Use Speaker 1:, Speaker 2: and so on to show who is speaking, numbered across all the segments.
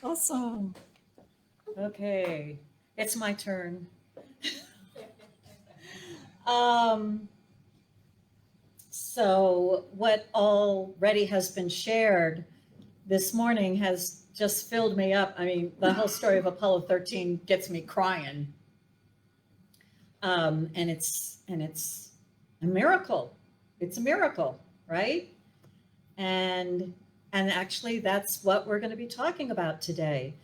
Speaker 1: Awesome. Okay, it's my turn. Um, so what already has been shared this morning has just filled me up. I mean, the whole story of Apollo 13 gets me crying. And it's a miracle. It's a miracle, right? And and actually that's what we're going to be talking about today.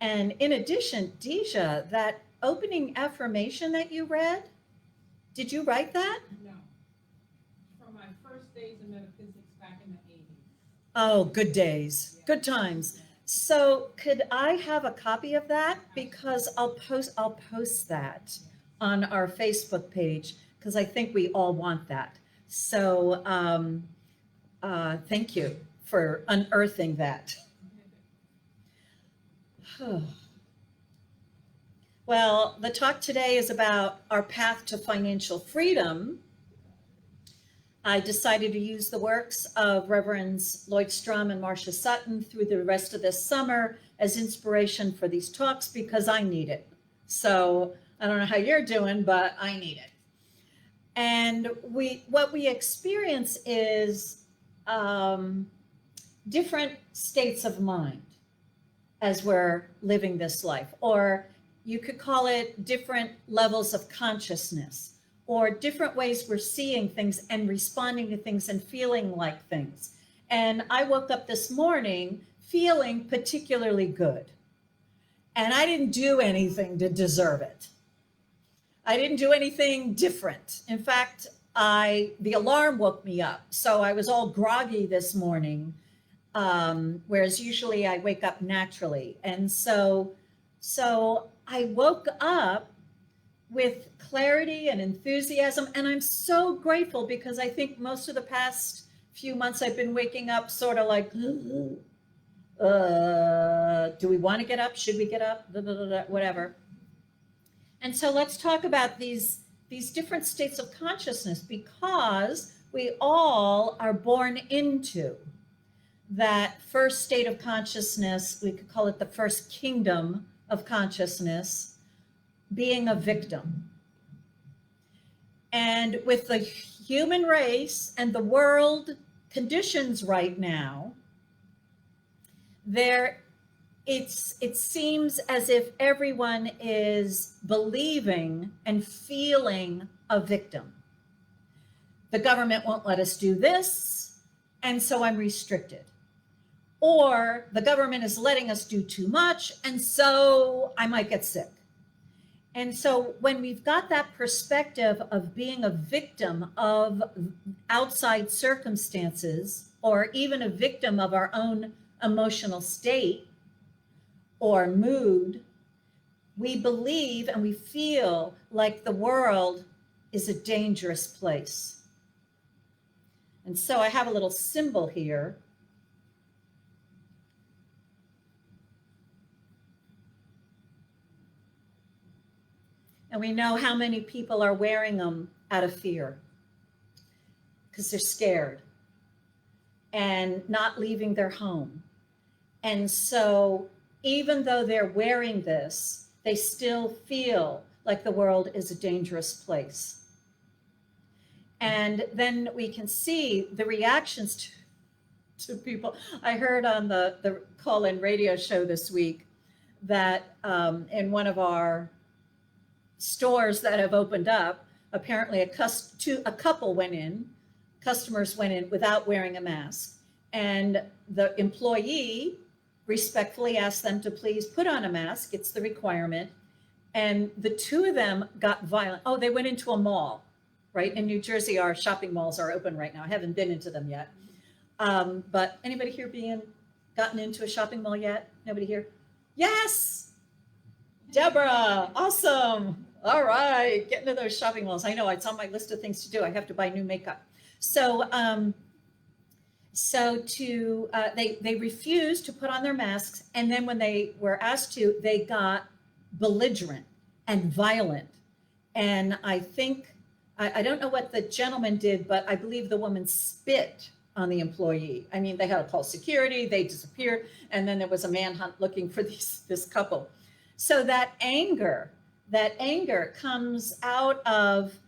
Speaker 1: And in addition, Deja, that opening affirmation that you read, did you write that?
Speaker 2: No, from my first days in metaphysics back in the 80s.
Speaker 1: Oh, good days,
Speaker 2: Yeah.
Speaker 1: good times. So could I have a copy of that? Because I'll post that on our Facebook page because I think we all want that. So thank you for unearthing that. Well, the talk today is about our path to financial freedom. I decided to use the works of Reverends Lloyd Strum and Marcia Sutton through the rest of this summer as inspiration for these talks because I need it. So I don't know how you're doing, but I need it. And what we experience is different states of mind as we're living this life, or you could call it different levels of consciousness, or different ways we're seeing things and responding to things and feeling like things. And I woke up this morning feeling particularly good. And I didn't do anything to deserve it. I didn't do anything different. In fact, the alarm woke me up. So I was all groggy this morning, whereas usually I wake up naturally. And so I woke up with clarity and enthusiasm. And I'm so grateful because I think most of the past few months I've been waking up sort of like, do we want to get up? Should we get up? Whatever. And so let's talk about these different states of consciousness because we all are born into that first state of consciousness. We could call it the first kingdom of consciousness, being a victim. And with the human race and the world conditions right now, it seems as if everyone is believing and feeling a victim. The government won't let us do this, and so I'm restricted. Or the government is letting us do too much, and so I might get sick. And so when we've got that perspective of being a victim of outside circumstances, or even a victim of our own emotional state or mood, we believe and we feel like the world is a dangerous place. And so I have a little symbol here. And we know how many people are wearing them out of fear because they're scared and not leaving their home. And so even though they're wearing this, they still feel like the world is a dangerous place. And then we can see the reactions to people. I heard on the call-in radio show this week that in one of our stores that have opened up, apparently a couple went in, customers went in without wearing a mask. And the employee respectfully asked them to please put on a mask. It's the requirement. And the two of them got violent. Oh, they went into a mall, right? In New Jersey, our shopping malls are open right now. I haven't been into them yet. But anybody here gotten into a shopping mall yet? Nobody here? Yes! Deborah, awesome. All right, get into those shopping malls. I know it's on my list of things to do. I have to buy new makeup. So they refused to put on their masks, and then when they were asked to, they got belligerent and violent. And I think I don't know what the gentleman did, but I believe the woman spit on the employee. I mean, they had to call security, they disappeared, and then there was a manhunt looking for this couple. So that anger comes out of,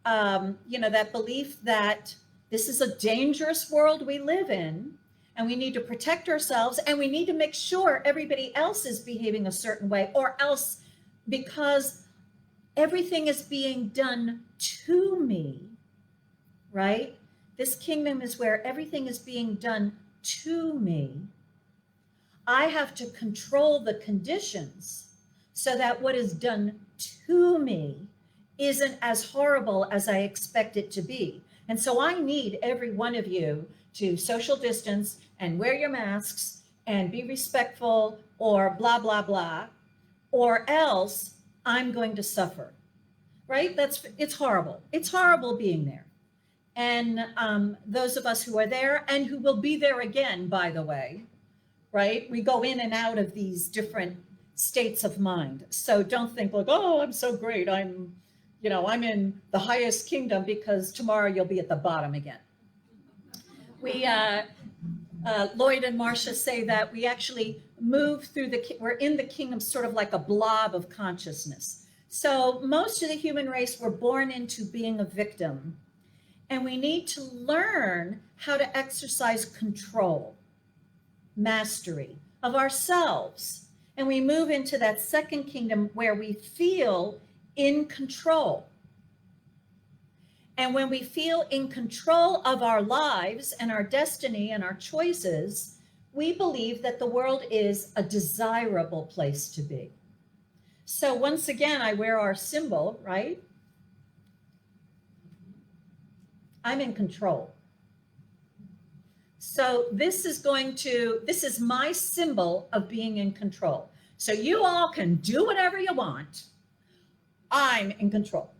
Speaker 1: that belief that this is a dangerous world we live in, and we need to protect ourselves, and we need to make sure everybody else is behaving a certain way, or else, because everything is being done to me, right? This kingdom is where everything is being done to me. I have to control the conditions so that what is done to me isn't as horrible as I expect it to be. And so I need every one of you to social distance and wear your masks and be respectful or blah, blah, blah, or else I'm going to suffer, right? It's horrible. It's horrible being there. And those of us who are there and who will be there again, by the way, right? We go in and out of these different states of mind. So don't think like, oh, I'm so great. I'm in the highest kingdom, because tomorrow you'll be at the bottom again. Lloyd and Marcia say that we actually move through we're in the kingdom sort of like a blob of consciousness. So most of the human race were born into being a victim, and we need to learn how to exercise control, mastery of ourselves. And we move into that second kingdom where we feel in control. And when we feel in control of our lives and our destiny and our choices, we believe that the world is a desirable place to be. So once again, I wear our symbol, right? I'm in control. So this is my symbol of being in control. So you all can do whatever you want. I'm in control.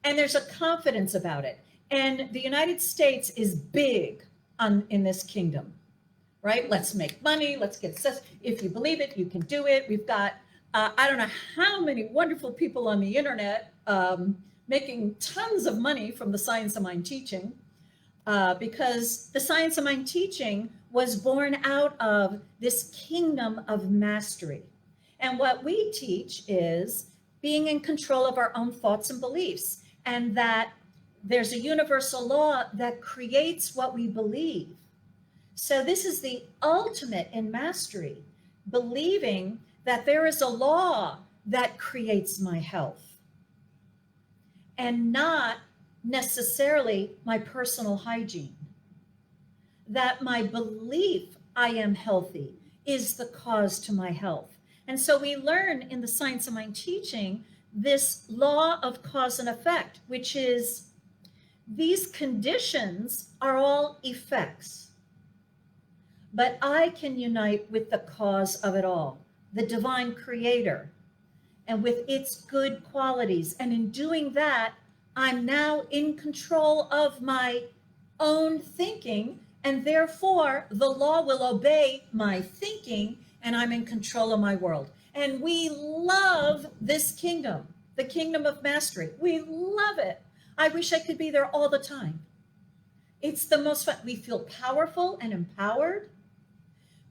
Speaker 1: And there's a confidence about it. And the United States is big in this kingdom, right? Let's make money. Let's get success. If you believe it, you can do it. We've got, I don't know how many wonderful people on the internet making tons of money from the Science of Mind teaching, because the Science of Mind teaching was born out of this kingdom of mastery. And what we teach is being in control of our own thoughts and beliefs, and that there's a universal law that creates what we believe. So this is the ultimate in mastery, believing that there is a law that creates my health, and not necessarily my personal hygiene. That my belief I am healthy is the cause to my health. And so we learn in the Science of Mind teaching this law of cause and effect, which is these conditions are all effects. But I can unite with the cause of it all, the divine creator, and with its good qualities. And in doing that, I'm now in control of my own thinking, and therefore the law will obey my thinking, and I'm in control of my world. And we love this kingdom, the kingdom of mastery. We love it. I wish I could be there all the time. It's the most fun. We feel powerful and empowered.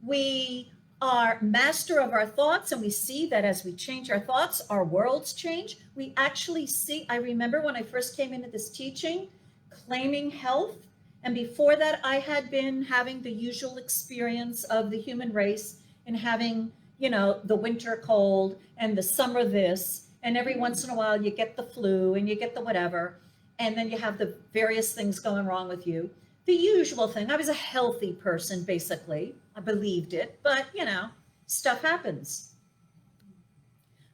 Speaker 1: We are master of our thoughts, and we see that as we change our thoughts, our worlds change. We actually see, I remember when I first came into this teaching, claiming health. And before that, I had been having the usual experience of the human race and having, the winter cold and the summer this, and every once in a while you get the flu and you get the whatever, and then you have the various things going wrong with you. The usual thing. I was a healthy person, basically. I believed it, but stuff happens.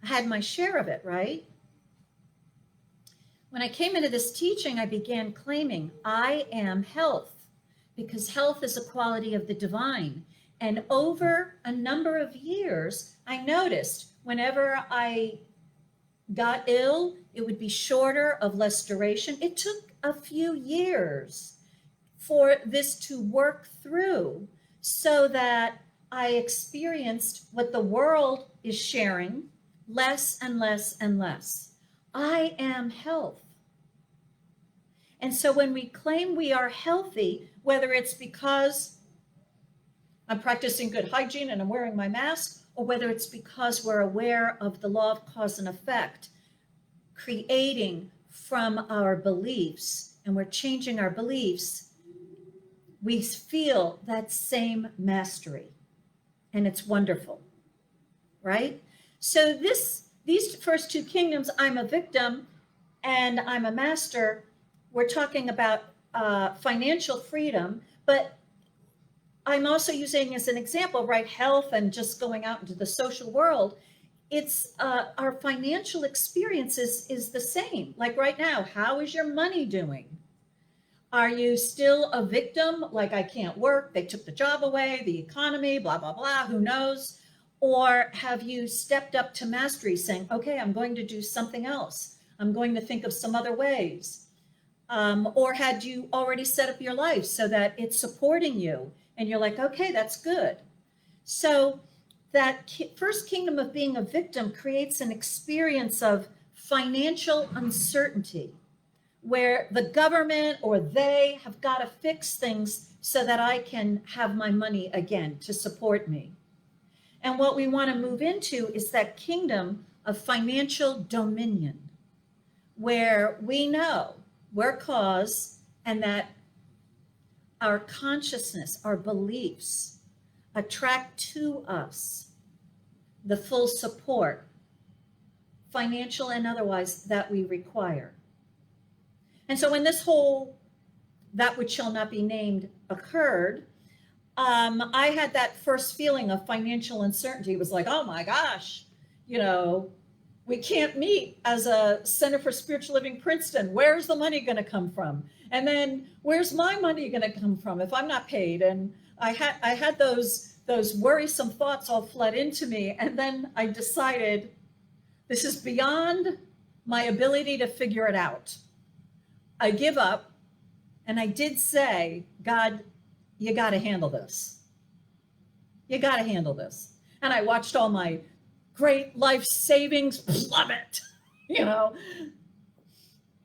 Speaker 1: I had my share of it, right? When I came into this teaching, I began claiming I am health, because health is a quality of the divine. And over a number of years, I noticed whenever I got ill, it would be shorter, of less duration. It took a few years for this to work through, so that I experienced what the world is sharing less and less and less. I am health. And so when we claim we are healthy, whether it's because I'm practicing good hygiene and I'm wearing my mask, or whether it's because we're aware of the law of cause and effect, creating from our beliefs, and we're changing our beliefs, we feel that same mastery. And it's wonderful, right? So these first two kingdoms, I'm a victim and I'm a master, we're talking about financial freedom, but I'm also using as an example, right, health and just going out into the social world. It's our financial experiences is the same. Like right now, how is your money doing? Are you still a victim? Like, I can't work, they took the job away, the economy, blah, blah, blah, who knows? Or have you stepped up to mastery saying, okay, I'm going to do something else. I'm going to think of some other ways. Or had you already set up your life so that it's supporting you and you're like, okay, that's good. So that first kingdom of being a victim creates an experience of financial uncertainty where the government or they have got to fix things so that I can have my money again to support me. And what we want to move into is that kingdom of financial dominion, where we know we're cause and that our consciousness, our beliefs attract to us the full support, financial and otherwise, that we require. And so when this whole that which shall not be named occurred, I had that first feeling of financial uncertainty. It was like, oh my gosh, we can't meet as a Center for Spiritual Living Princeton. Where's the money going to come from? And then where's my money going to come from if I'm not paid? And I had those worrisome thoughts all flood into me. And then I decided this is beyond my ability to figure it out. I give up. And I did say, God, you got to handle this. You got to handle this. And I watched all my great life savings plummet,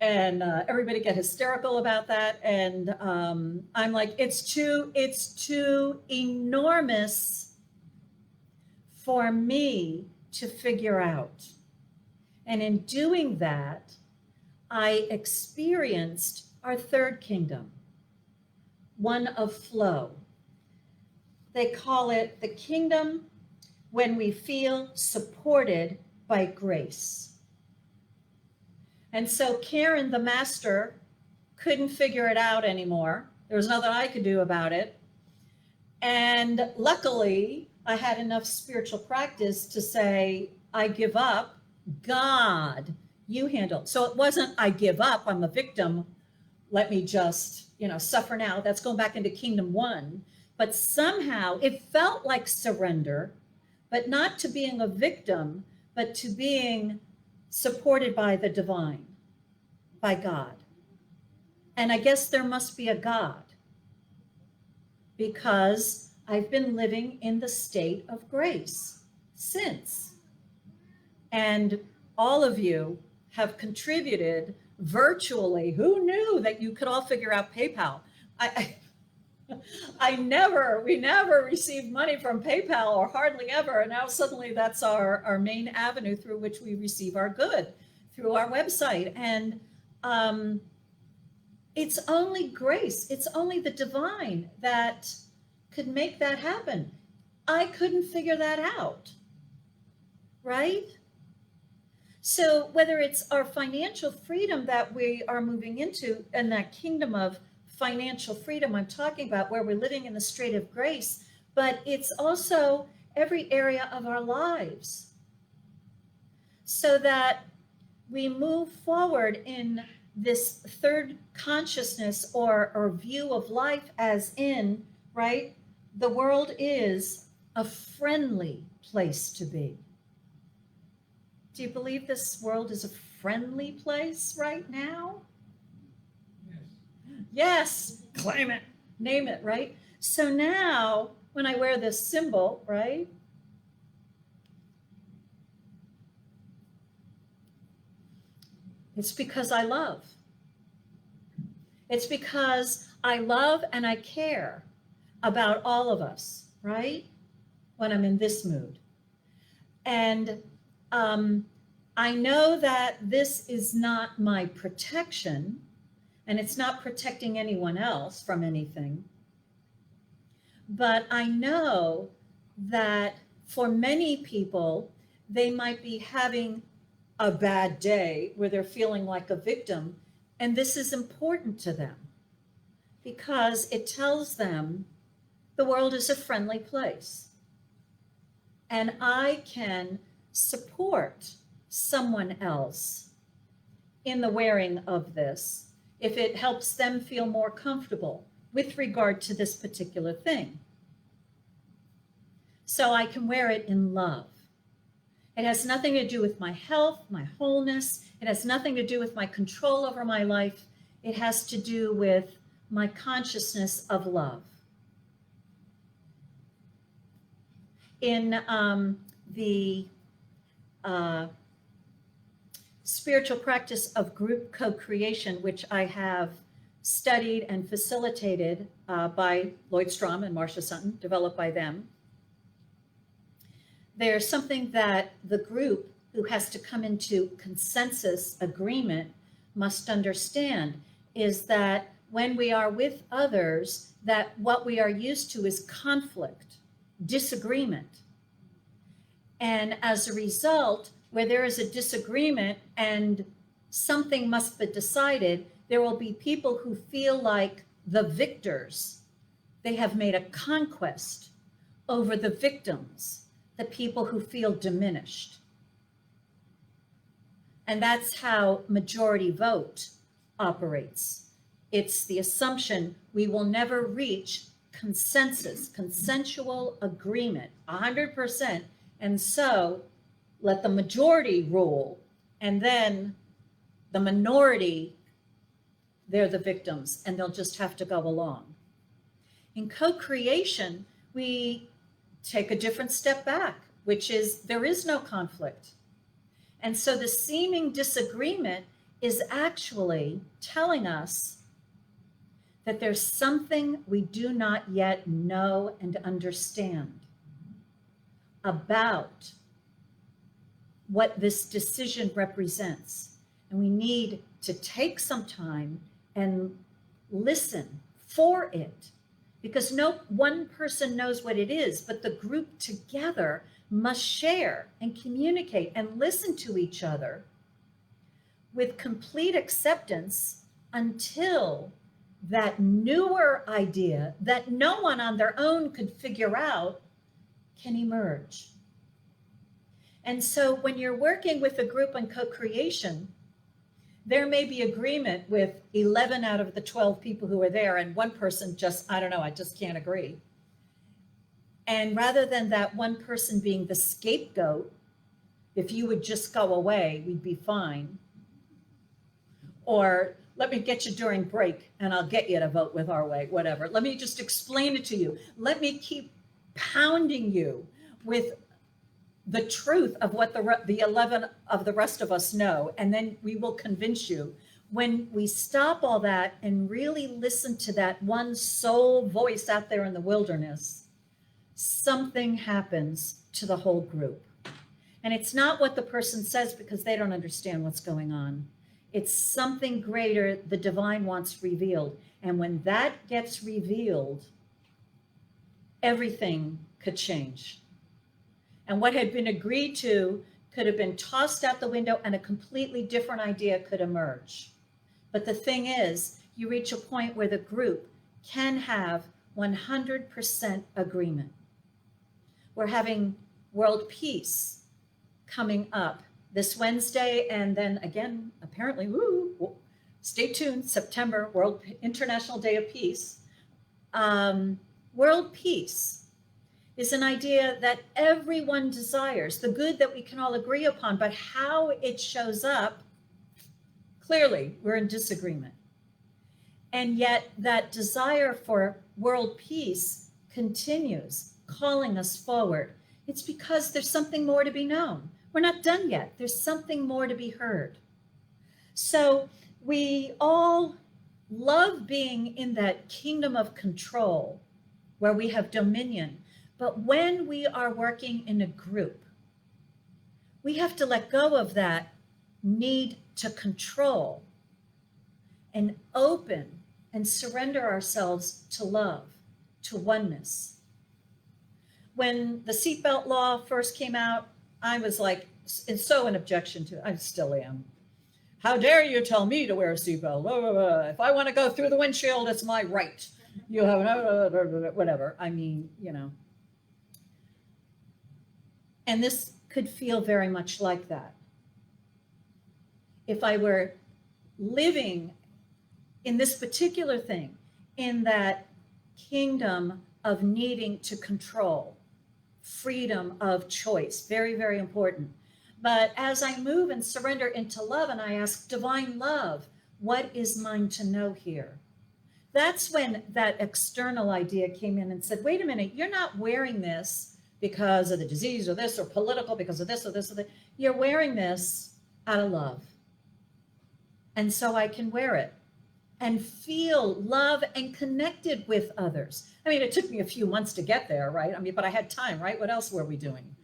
Speaker 1: and everybody get hysterical about that. And I'm like, it's too enormous for me to figure out. And in doing that, I experienced our third kingdom, one of flow. They call it the kingdom when we feel supported by grace. And so Karen, the master, couldn't figure it out anymore. There was nothing I could do about it. And luckily, I had enough spiritual practice to say, I give up. God, you handle it. So it wasn't, I give up, I'm a victim, let me just, suffer now. That's going back into kingdom one. But somehow it felt like surrender, but not to being a victim, but to being supported by the divine, by God. And I guess there must be a God, because I've been living in the state of grace since. And all of you have contributed virtually. Who knew that you could all figure out PayPal? We never received money from PayPal, or hardly ever. And now suddenly that's our main avenue through which we receive our good, through our website. And it's only grace. It's only the divine that could make that happen. I couldn't figure that out, right? So whether it's our financial freedom that we are moving into, and that kingdom of financial freedom I'm talking about, where we're living in the strait of grace, but it's also every area of our lives, so that we move forward in this third consciousness or view of life, as in, right, the world is a friendly place to be. Do you believe this world is a friendly place right now? Yes, claim it, name it, right? So now when I wear this symbol, right? It's because I love. It's because I love and I care about all of us, right? When I'm in this mood. And I know that this is not my protection, and it's not protecting anyone else from anything. But I know that for many people, they might be having a bad day where they're feeling like a victim. And this is important to them because it tells them the world is a friendly place. And I can support someone else in the wearing of this if it helps them feel more comfortable with regard to this particular thing. So I can wear it in love. It has nothing to do with my health, my wholeness. It has nothing to do with my control over my life. It has to do with my consciousness of love. In the spiritual practice of group co-creation, which I have studied and facilitated by Lloyd Strom and Marcia Sutton, developed by them, there's something that the group who has to come into consensus agreement must understand, is that when we are with others, that what we are used to is conflict, disagreement. And as a result, where there is a disagreement and something must be decided, there will be people who feel like the victors. They have made a conquest over the victims, the people who feel diminished. And that's how majority vote operates. It's the assumption we will never reach consensus, consensual agreement, 100%. And so let the majority rule, and then the minority, they're the victims, and they'll just have to go along. In co-creation, we take a different step back, which is there is no conflict. And so the seeming disagreement is actually telling us that there's something we do not yet know and understand about what this decision represents. And we need to take some time and listen for it, because no one person knows what it is, but the group together must share and communicate and listen to each other with complete acceptance until that newer idea that no one on their own could figure out can emerge. And so when you're working with a group on co-creation, there may be agreement with 11 out of the 12 people who are there, and one person just, I don't know, I just can't agree. And rather than that one person being the scapegoat, if you would just go away, we'd be fine. Or let me get you during break and I'll get you to vote with our way, whatever. Let me just explain it to you. Let me keep pounding you with the truth of what the 11 of the rest of us know, and then we will convince you. When we stop all that and really listen to that one soul voice out there in the wilderness, something happens to the whole group. And it's not what the person says because they don't understand what's going on. It's something greater the divine wants revealed. And when that gets revealed, everything could change. And what had been agreed to could have been tossed out the window and a completely different idea could emerge. But the thing is, you reach a point where the group can have 100% agreement. We're having World Peace coming up this Wednesday, and then again, apparently, stay tuned, September, World International Day of Peace. World Peace is an idea that everyone desires, the good that we can all agree upon, but how it shows up, clearly we're in disagreement. And yet that desire for world peace continues, calling us forward. It's because there's something more to be known. We're not done yet. There's something more to be heard. So we all love being in that kingdom of control where we have dominion. But when we are working in a group, we have to let go of that need to control and open and surrender ourselves to love, to oneness. When the seatbelt law first came out, I was like, it's so an objection to it. I still am. How dare you tell me to wear a seatbelt? Blah, blah, blah. If I want to go through the windshield, it's my right. You have whatever. I mean, And this could feel very much like that. If I were living in this particular thing, in that kingdom of needing to control, freedom of choice, very, very important. But as I move and surrender into love and I ask divine love, what is mine to know here? That's when that external idea came in and said, wait a minute, you're not wearing this because of the disease or this or political because of this or this or that. You're wearing this out of love. And so I can wear it and feel love and connected with others. I mean, it took me a few months to get there, right? I mean, but I had time, right? What else were we doing?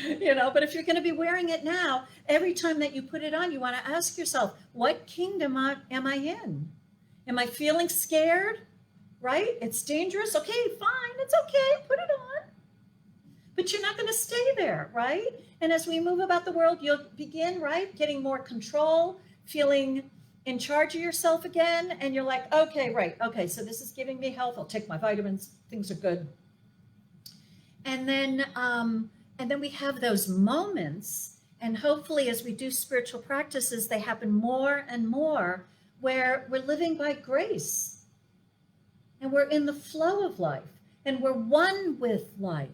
Speaker 1: But if you're going to be wearing it now, every time that you put it on, you want to ask yourself, what kingdom am I in? Am I feeling scared? Right? It's dangerous. Okay, fine. It's okay. Put it on. But you're not going to stay there, right? And as we move about the world, you'll begin, right, getting more control, feeling in charge of yourself again. And you're like, okay, right. Okay, so this is giving me health. I'll take my vitamins. Things are good. And then we have those moments. And hopefully, as we do spiritual practices, they happen more and more where we're living by grace. And we're in the flow of life. And we're one with life.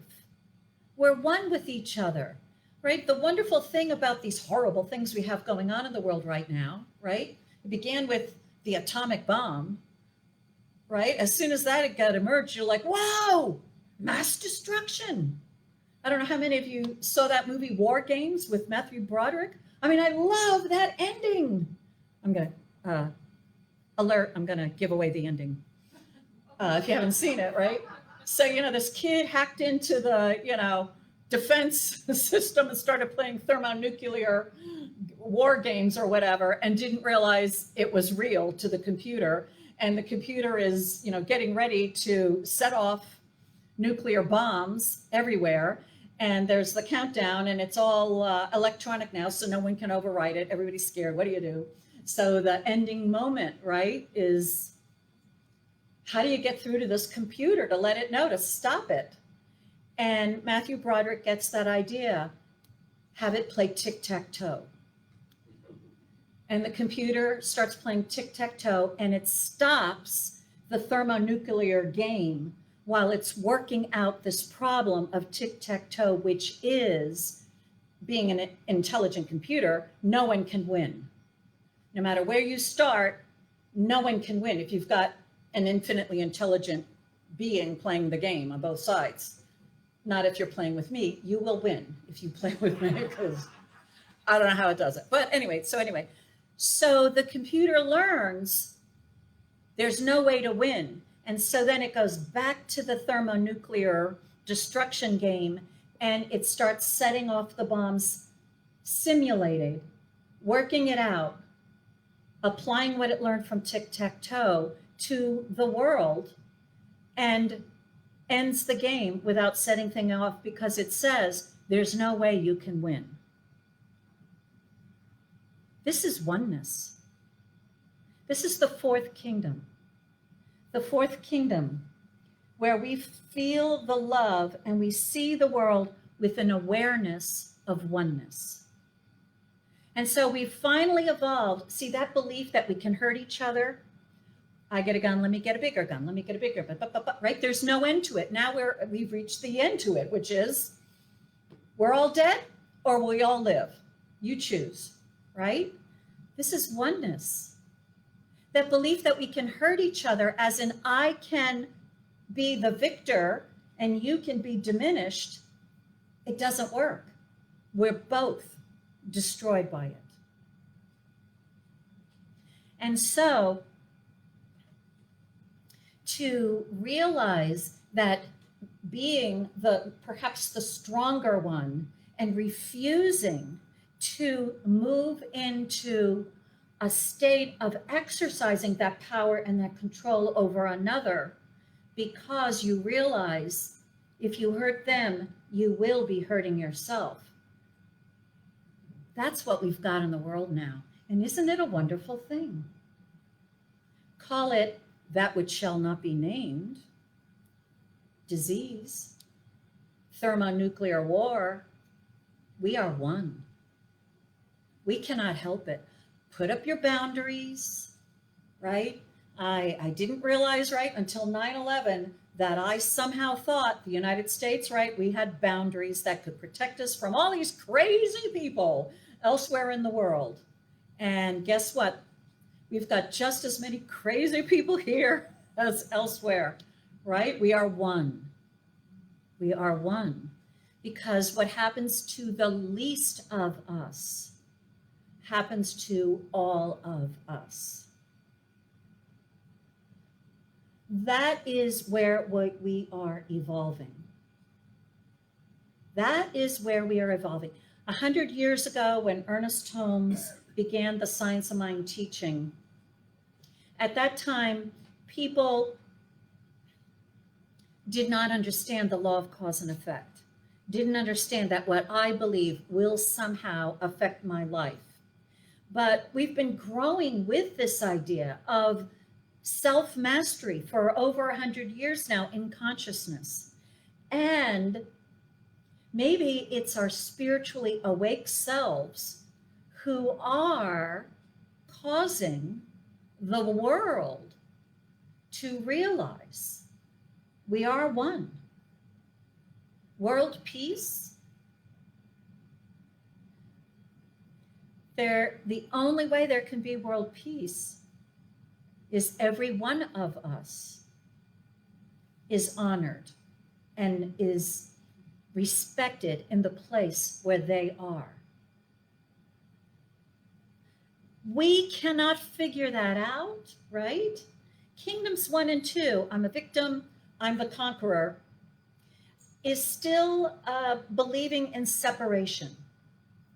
Speaker 1: We're one with each other, right? The wonderful thing about these horrible things we have going on in the world right now, right? It began with the atomic bomb, right? As soon as that got emerged, you're like, wow, mass destruction. I don't know how many of you saw that movie War Games with Matthew Broderick. I mean, I love that ending. I'm going to alert, I'm going to give away the ending if you haven't seen it, right? So, this kid hacked into the, defense system and started playing thermonuclear war games or whatever and didn't realize it was real to the computer. And the computer is, getting ready to set off nuclear bombs everywhere. And there's the countdown and it's all electronic now, so no one can override it. Everybody's scared. What do you do? So the ending moment, right, is how do you get through to this computer to let it know to stop it? And Matthew Broderick gets that idea. Have it play tic-tac-toe. And the computer starts playing tic-tac-toe and it stops the thermonuclear game while it's working out this problem of tic-tac-toe, which is, being an intelligent computer, no one can win. No matter where you start, no one can win if you've got an infinitely intelligent being playing the game on both sides. Not if you're playing with me. You will win if you play with me, because I don't know how it does it. But anyway, so the computer learns there's no way to win. And so then it goes back to the thermonuclear destruction game and it starts setting off the bombs, simulated, working it out, applying what it learned from tic-tac-toe to the world, and ends the game without setting things off because it says there's no way you can win. This is oneness. This is the fourth kingdom. The fourth kingdom, where we feel the love and we see the world with an awareness of oneness. And so we finally evolved. See that belief that we can hurt each other? I get a gun, let me get a bigger gun, let me get a bigger, right? There's no end to it. Now we've reached the end to it, which is we're all dead or we all live. You choose, right? This is oneness. That belief that we can hurt each other, as in I can be the victor and you can be diminished, it doesn't work. We're both destroyed by it. And so to realize that being perhaps the stronger one and refusing to move into a state of exercising that power and that control over another, because you realize if you hurt them, you will be hurting yourself. That's what we've got in the world now. And isn't it a wonderful thing? Call it that which shall not be named, disease, thermonuclear war. We are one. We cannot help it. Put up your boundaries, right? I didn't realize, right, until 9/11 that I somehow thought the United States, right, we had boundaries that could protect us from all these crazy people elsewhere in the world. And guess what? We've got just as many crazy people here as elsewhere, right? We are one. We are one. Because what happens to the least of us happens to all of us. That is where we are evolving. That is where we are evolving. 100 years ago, when Ernest Holmes began the Science of Mind teaching, at that time, people did not understand the law of cause and effect, didn't understand that what I believe will somehow affect my life. But we've been growing with this idea of self-mastery for over 100 years now in consciousness. And maybe it's our spiritually awake selves who are causing the world to realize we are one. World peace. The only way there can be world peace is every one of us is honored and is respected in the place where they are. We cannot figure that out, right? Kingdoms 1 and 2, I'm a victim, I'm the conqueror, is still believing in separation.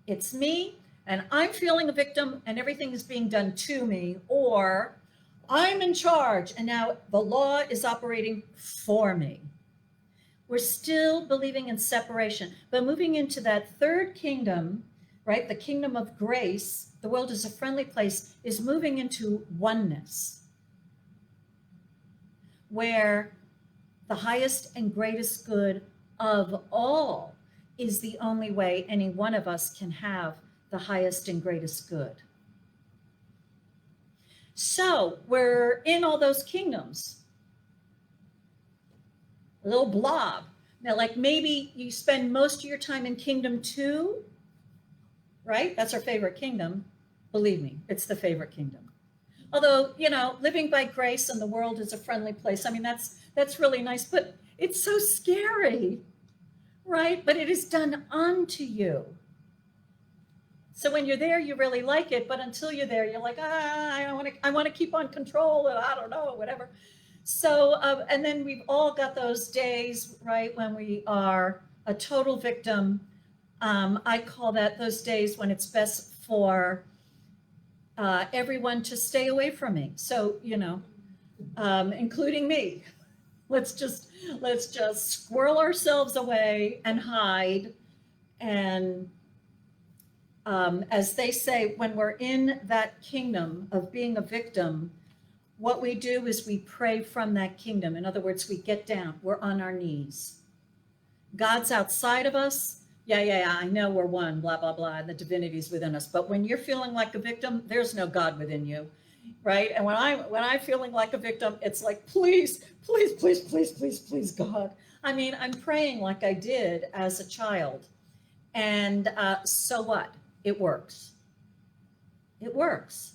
Speaker 1: It's me, and I'm feeling a victim, and everything is being done to me, or I'm in charge, and now the law is operating for me. We're still believing in separation, but moving into that third kingdom, right, the kingdom of grace, the world is a friendly place, is moving into oneness, where the highest and greatest good of all is the only way any one of us can have the highest and greatest good. So we're in all those kingdoms, a little blob. Now, like maybe you spend most of your time in kingdom 2, right? That's our favorite kingdom. Believe me, it's the favorite kingdom. Although, you know, living by grace and the world is a friendly place. I mean, that's really nice, but it's so scary, right? But it is done unto you. So when you're there, you really like it, but until you're there, you're like, I want to keep on control, and I don't know, whatever. So, and then we've all got those days, right, when we are a total victim. I call that those days when it's best for everyone to stay away from me. So, you know, including me. Let's just squirrel ourselves away and hide. And as they say, when we're in that kingdom of being a victim, what we do is we pray from that kingdom. In other words, we get down, we're on our knees. God's outside of us. Yeah, I know we're one, blah, blah, blah, and the divinity's within us. But when you're feeling like a victim, there's no God within you, right? And when I'm feeling like a victim, it's like, please, please, please, please, please, please, God. I mean, I'm praying like I did as a child. And so what? It works. It works.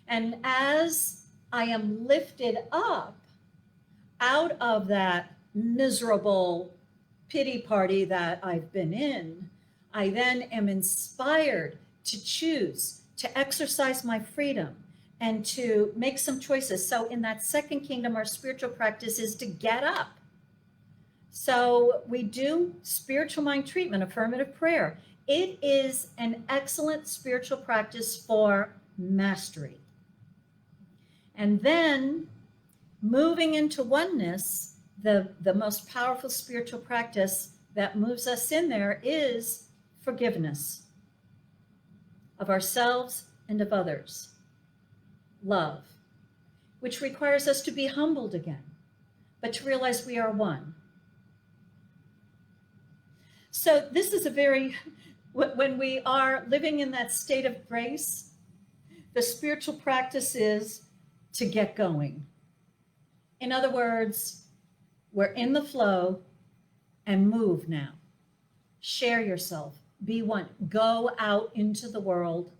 Speaker 1: And as I am lifted up out of that miserable pity party that I've been in, I then am inspired to choose to exercise my freedom and to make some choices. So in that second kingdom, our spiritual practice is to get up. So we do spiritual mind treatment, affirmative prayer. It is an excellent spiritual practice for mastery. And then moving into oneness, the most powerful spiritual practice that moves us in there is forgiveness of ourselves and of others. Love, which requires us to be humbled again, but to realize we are one. So this is when we are living in that state of grace, the spiritual practice is to get going. In other words, we're in the flow and move now. Share yourself, be one, go out into the world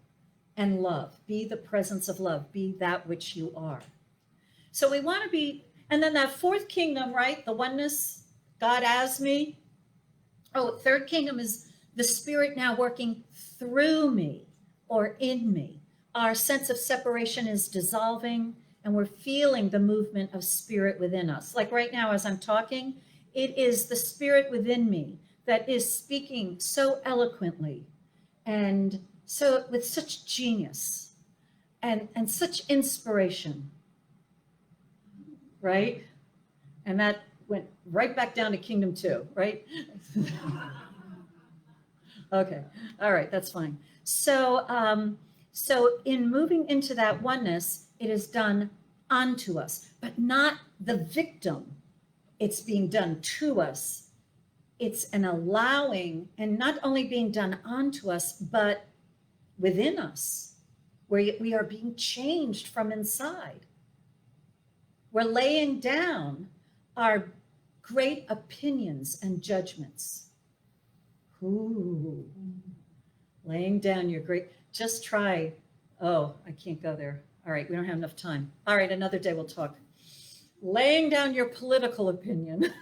Speaker 1: and love, be the presence of love, be that which you are. So we want to be, and then that fourth kingdom, right? The oneness, God as me. Oh, third kingdom is the spirit now working through me or in me. Our sense of separation is dissolving and we're feeling the movement of spirit within us. Like right now, as I'm talking, it is the spirit within me that is speaking so eloquently and so with such genius and such inspiration, right? And that went right back down to kingdom 2, right? Okay, all right, that's fine. So, so in moving into that oneness, it is done unto us, but not the victim. It's being done to us. It's an allowing, and not only being done onto us, but within us, where we are being changed from inside. We're laying down our great opinions and judgments. Ooh, laying down your great, just try. Oh, I can't go there. All right, we don't have enough time. All right, another day we'll talk. Laying down your political opinion.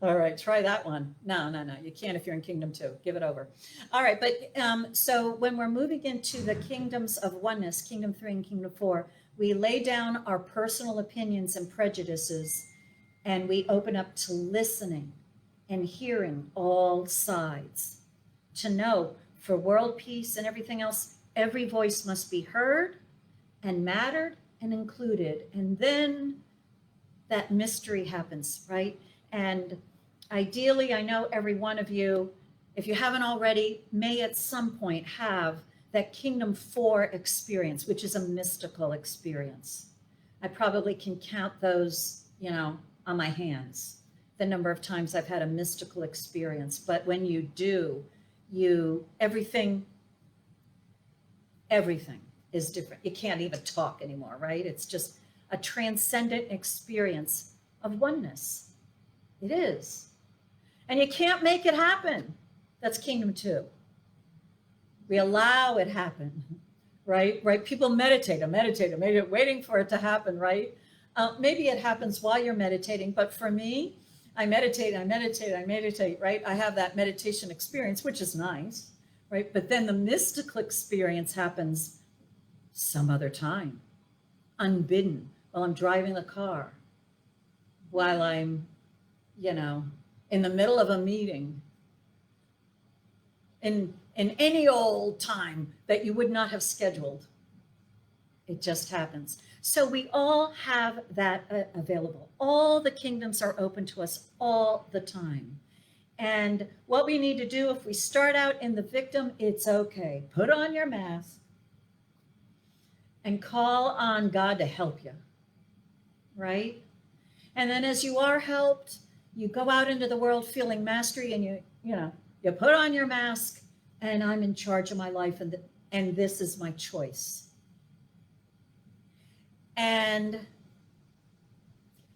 Speaker 1: All right, try that one. No, you can't if you're in kingdom 2. Give it over. All right, but so when we're moving into the kingdoms of oneness, kingdom 3 and kingdom 4, we lay down our personal opinions and prejudices, and we open up to listening and hearing all sides. To know for world peace and everything else, every voice must be heard and mattered and included. And then that mystery happens, right? And ideally, I know every one of you, if you haven't already, may at some point have that kingdom 4 experience, which is a mystical experience. I probably can count those, on my hands, the number of times I've had a mystical experience. But when you do, everything is different. You can't even talk anymore, right? It's just a transcendent experience of oneness. It is. And you can't make it happen. That's kingdom 2. We allow it happen, right? People meditate, waiting for it to happen, right? Maybe it happens while you're meditating, but for me, I meditate, right? I have that meditation experience, which is nice, right? But then the mystical experience happens some other time, unbidden, while I'm driving the car, while I'm, in the middle of a meeting, in any old time that you would not have scheduled. It just happens. So we all have that available. All the kingdoms are open to us all the time. And what we need to do, if we start out in the victim, it's okay. Put on your mask and call on God to help you, right? And then as you are helped, you go out into the world feeling mastery, and you put on your mask, and I'm in charge of my life, and this is my choice. And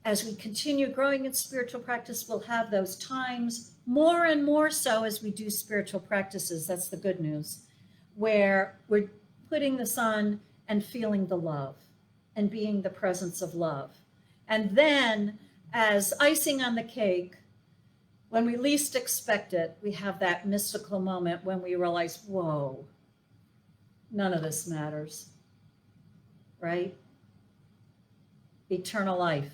Speaker 1: as we continue growing in spiritual practice, we'll have those times more and more so as we do spiritual practices. That's the good news, where we're putting this on and feeling the love and being the presence of love. And then as icing on the cake, when we least expect it, we have that mystical moment when we realize, whoa, none of this matters. right? Eternal life.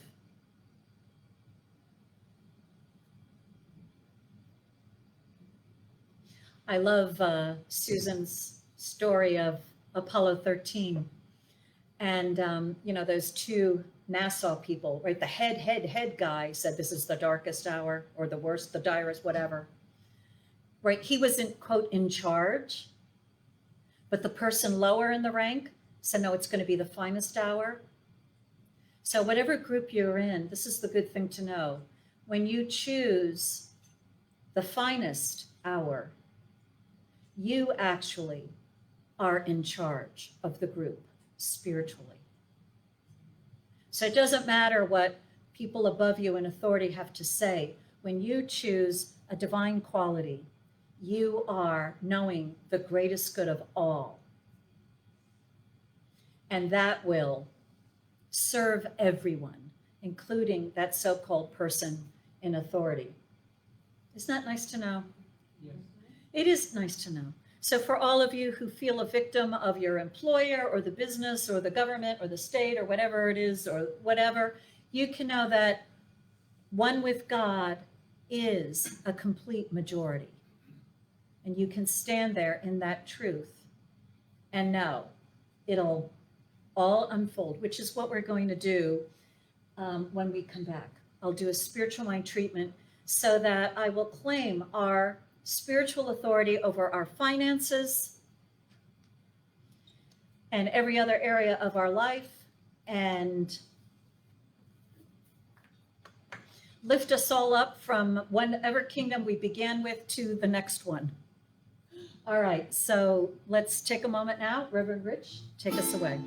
Speaker 1: I love Susan's story of Apollo 13 and, those two NASA people, right? The head guy said this is the darkest hour or the worst, the direst, whatever, right? He was quote, in charge, but the person lower in the rank said, no, it's going to be the finest hour. So whatever group you're in, this is the good thing to know. When you choose the finest hour, you actually are in charge of the group spiritually. So it doesn't matter what people above you in authority have to say. When you choose a divine quality, you are knowing the greatest good of all. And that will serve everyone, including that so-called person in authority. Isn't that nice to know?
Speaker 2: Yes.
Speaker 1: It is nice to know. So for all of you who feel a victim of your employer or the business or the government or the state or whatever it is or whatever, you can know that one with God is a complete majority. And you can stand there in that truth and know it'll all unfold, which is what we're going to do when we come back. I'll do a spiritual mind treatment so that I will claim our spiritual authority over our finances and every other area of our life and lift us all up from whatever kingdom we began with to the next one. All right, so let's take a moment now. Reverend Rich, take us away.